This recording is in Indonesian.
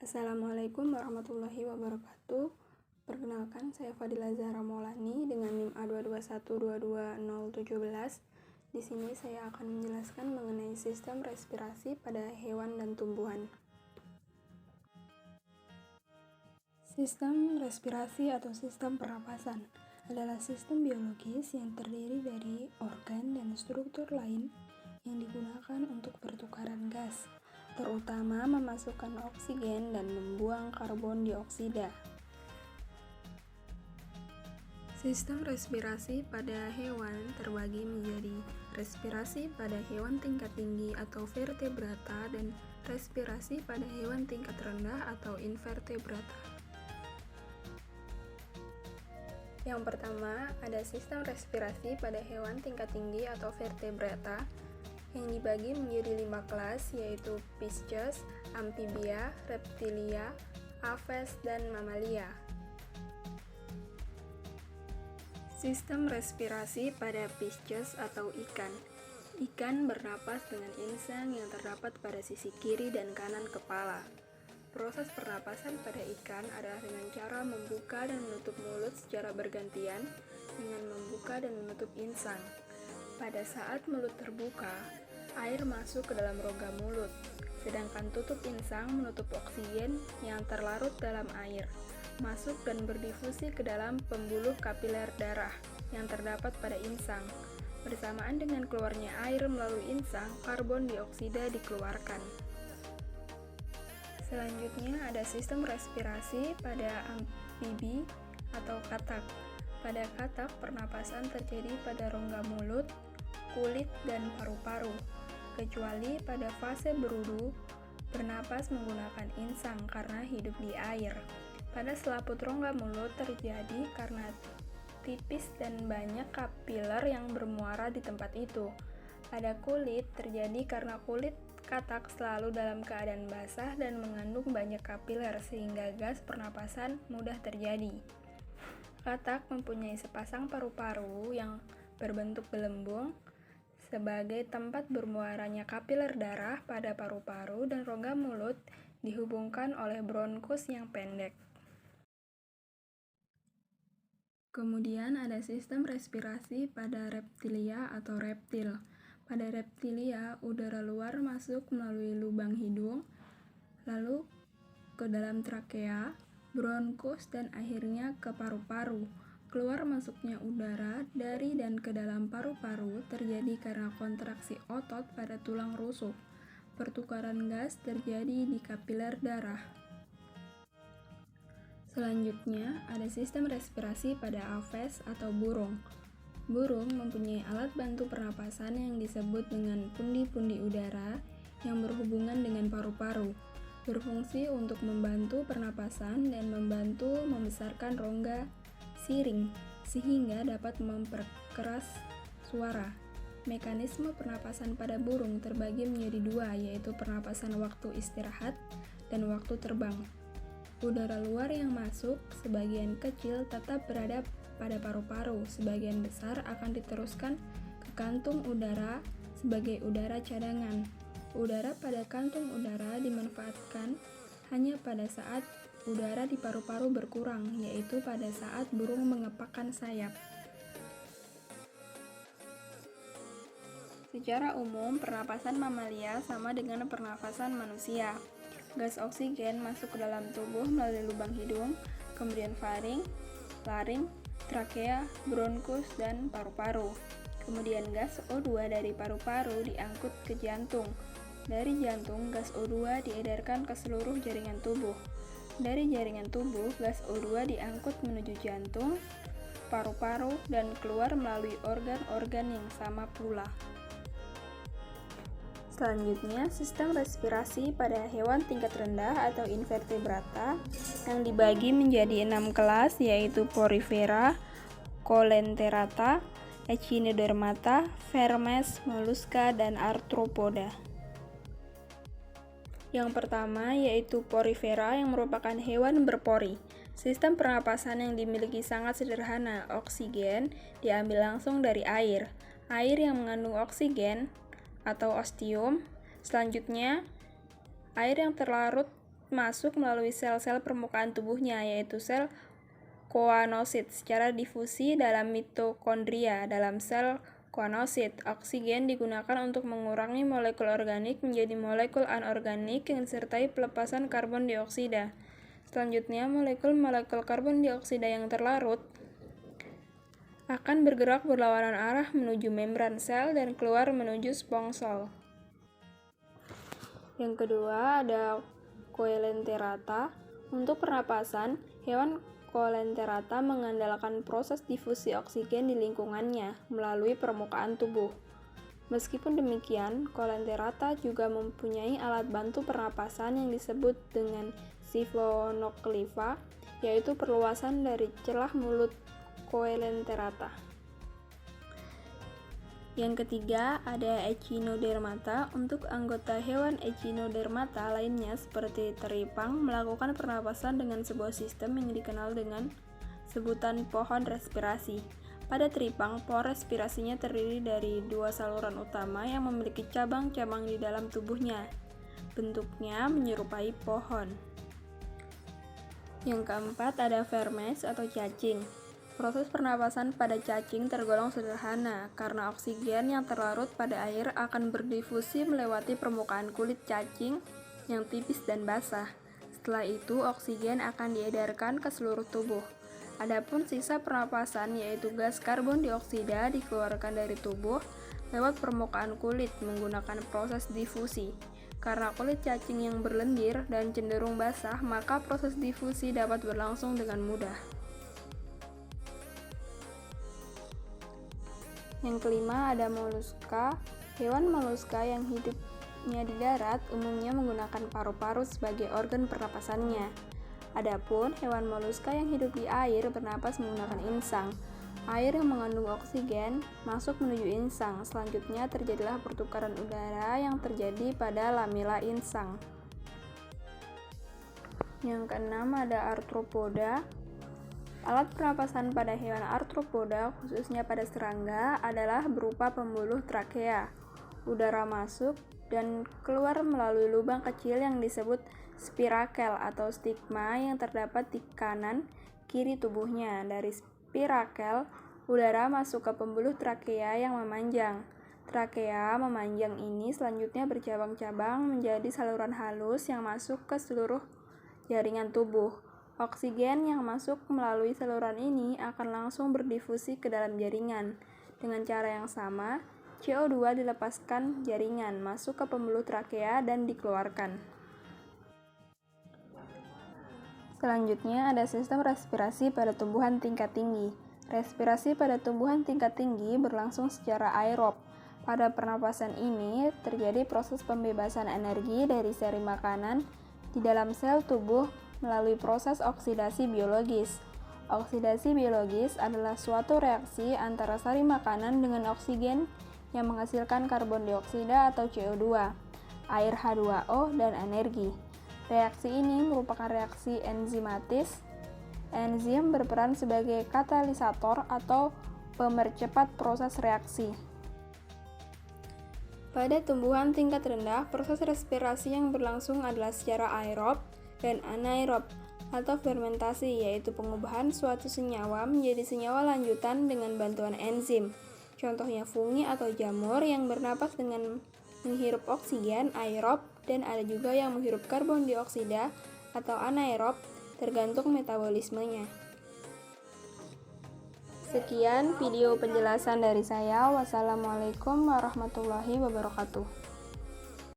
Assalamualaikum warahmatullahi wabarakatuh. Perkenalkan, saya Fadila Zahra Maulani dengan NIM A221222017. Di sini saya akan menjelaskan mengenai sistem respirasi pada hewan dan tumbuhan. Sistem respirasi atau sistem pernapasan adalah sistem biologis yang terdiri dari organ dan struktur lain yang digunakan untuk pertukaran gas, terutama memasukkan oksigen dan membuang karbon dioksida. Sistem respirasi pada hewan terbagi menjadi respirasi pada hewan tingkat tinggi atau vertebrata dan respirasi pada hewan tingkat rendah atau invertebrata. Yang pertama, ada sistem respirasi pada hewan tingkat tinggi atau vertebrata yang dibagi menjadi 5 kelas, yaitu Pisces, Amphibia, Reptilia, Aves, dan Mamalia. Sistem respirasi pada Pisces atau ikan. Ikan bernapas dengan insang yang terdapat pada sisi kiri dan kanan kepala. Proses pernapasan pada ikan adalah dengan cara membuka dan menutup mulut secara bergantian dengan membuka dan menutup insang. Pada saat mulut terbuka, air masuk ke dalam rongga mulut, sedangkan tutup insang menutup oksigen yang terlarut dalam air, masuk dan berdifusi ke dalam pembuluh kapiler darah yang terdapat pada insang. Bersamaan dengan keluarnya air melalui insang, karbon dioksida dikeluarkan. Selanjutnya ada sistem respirasi pada amfibi atau katak. Pada katak, pernapasan terjadi pada rongga mulut, kulit, dan paru-paru. Kecuali pada fase berudu, bernapas menggunakan insang karena hidup di air. Pada selaput rongga mulut terjadi karena tipis dan banyak kapiler yang bermuara di tempat itu. Pada kulit terjadi karena kulit katak selalu dalam keadaan basah dan mengandung banyak kapiler sehingga gas pernapasan mudah terjadi. Katak mempunyai sepasang paru-paru yang berbentuk gelembung sebagai tempat bermuaranya kapiler darah pada paru-paru, dan rongga mulut dihubungkan oleh bronkus yang pendek. Kemudian ada sistem respirasi pada reptilia atau reptil. Pada reptilia, udara luar masuk melalui lubang hidung, lalu ke dalam trakea, bronkus, dan akhirnya ke paru-paru. Keluar masuknya udara dari dan ke dalam paru-paru terjadi karena kontraksi otot pada tulang rusuk. Pertukaran gas terjadi di kapiler darah. Selanjutnya, ada sistem respirasi pada aves atau burung. Burung mempunyai alat bantu pernapasan yang disebut dengan pundi-pundi udara yang berhubungan dengan paru-paru, berfungsi untuk membantu pernapasan dan membantu membesarkan rongga siring sehingga dapat memperkeras suara. Mekanisme pernapasan pada burung terbagi menjadi 2, yaitu pernapasan waktu istirahat dan waktu terbang. Udara luar yang masuk sebagian kecil tetap berada pada paru-paru, sebagian besar akan diteruskan ke kantung udara sebagai udara cadangan. Udara pada kantung udara dimanfaatkan hanya pada saat udara di paru-paru berkurang, yaitu pada saat burung mengepakkan sayap. Secara umum, pernapasan mamalia sama dengan pernapasan manusia. Gas oksigen masuk ke dalam tubuh melalui lubang hidung, kemudian faring, laring, trakea, bronkus, dan paru-paru. Kemudian gas O2 dari paru-paru diangkut ke jantung. Dari jantung, gas O2 diedarkan ke seluruh jaringan tubuh. Dari jaringan tubuh, gas O2 diangkut menuju jantung, paru-paru, dan keluar melalui organ-organ yang sama pula. Selanjutnya, sistem respirasi pada hewan tingkat rendah atau invertebrata yang dibagi menjadi 6 kelas, yaitu Porifera, Coelenterata, Echinodermata, Vermes, Mollusca, dan Arthropoda. Yang pertama yaitu Porifera yang merupakan hewan berpori. Sistem pernapasan yang dimiliki sangat sederhana. Oksigen diambil langsung dari air. Air yang mengandung oksigen atau ostium. Selanjutnya, air yang terlarut masuk melalui sel-sel permukaan tubuhnya, yaitu sel koanosit secara difusi dalam mitokondria. Dalam sel koanosit, oksigen digunakan untuk mengurangi molekul organik menjadi molekul anorganik yang disertai pelepasan karbon dioksida. Selanjutnya, molekul-molekul karbon dioksida yang terlarut akan bergerak berlawanan arah menuju membran sel dan keluar menuju spongsel. Yang kedua ada Coelenterata. Untuk pernapasan, hewan Coelenterata mengandalkan proses difusi oksigen di lingkungannya melalui permukaan tubuh. Meskipun demikian, Coelenterata juga mempunyai alat bantu pernapasan yang disebut dengan siphonocleva, yaitu perluasan dari celah mulut Coelenterata. Yang ketiga ada Echinodermata. Untuk anggota hewan Echinodermata lainnya seperti teripang melakukan pernapasan dengan sebuah sistem yang dikenal dengan sebutan pohon respirasi. Pada teripang, pohon respirasinya terdiri dari dua saluran utama yang memiliki cabang-cabang di dalam tubuhnya. Bentuknya menyerupai pohon. Yang keempat ada Vermes atau cacing. Proses pernapasan pada cacing tergolong sederhana karena oksigen yang terlarut pada air akan berdifusi melewati permukaan kulit cacing yang tipis dan basah. Setelah itu, oksigen akan diedarkan ke seluruh tubuh. Adapun sisa pernapasan yaitu gas karbon dioksida dikeluarkan dari tubuh lewat permukaan kulit menggunakan proses difusi. Karena kulit cacing yang berlendir dan cenderung basah, maka proses difusi dapat berlangsung dengan mudah. Yang kelima ada moluska. Hewan moluska yang hidupnya di darat umumnya menggunakan paru-paru sebagai organ pernapasannya. Adapun hewan moluska yang hidup di air bernapas menggunakan insang. Air yang mengandung oksigen masuk menuju insang. Selanjutnya terjadilah pertukaran udara yang terjadi pada lamela insang. Yang keenam ada arthropoda. Alat pernapasan pada hewan arthropoda, khususnya pada serangga, adalah berupa pembuluh trakea. Udara masuk dan keluar melalui lubang kecil yang disebut spirakel atau stigma yang terdapat di kanan kiri tubuhnya. Dari spirakel, udara masuk ke pembuluh trakea yang memanjang. Trakea memanjang ini selanjutnya bercabang-cabang menjadi saluran halus yang masuk ke seluruh jaringan tubuh. Oksigen yang masuk melalui saluran ini akan langsung berdifusi ke dalam jaringan. Dengan cara yang sama, CO2 dilepaskan jaringan, masuk ke pembuluh trakea dan dikeluarkan. Selanjutnya ada sistem respirasi pada tumbuhan tingkat tinggi. Respirasi pada tumbuhan tingkat tinggi berlangsung secara aerob. Pada pernapasan ini terjadi proses pembebasan energi dari seri makanan di dalam sel tubuh melalui proses oksidasi biologis. Oksidasi biologis adalah suatu reaksi antara sari makanan dengan oksigen yang menghasilkan karbon dioksida atau CO2, air H2O, dan energi. Reaksi ini merupakan reaksi enzimatis. Enzim berperan sebagai katalisator atau pemercepat proses reaksi. Pada tumbuhan tingkat rendah, proses respirasi yang berlangsung adalah secara aerob dan anaerob atau fermentasi, yaitu pengubahan suatu senyawa menjadi senyawa lanjutan dengan bantuan enzim. Contohnya fungi atau jamur yang bernapas dengan menghirup oksigen aerob, dan ada juga yang menghirup karbon dioksida atau anaerob, tergantung metabolismenya. Sekian video penjelasan dari saya. Wassalamualaikum warahmatullahi wabarakatuh.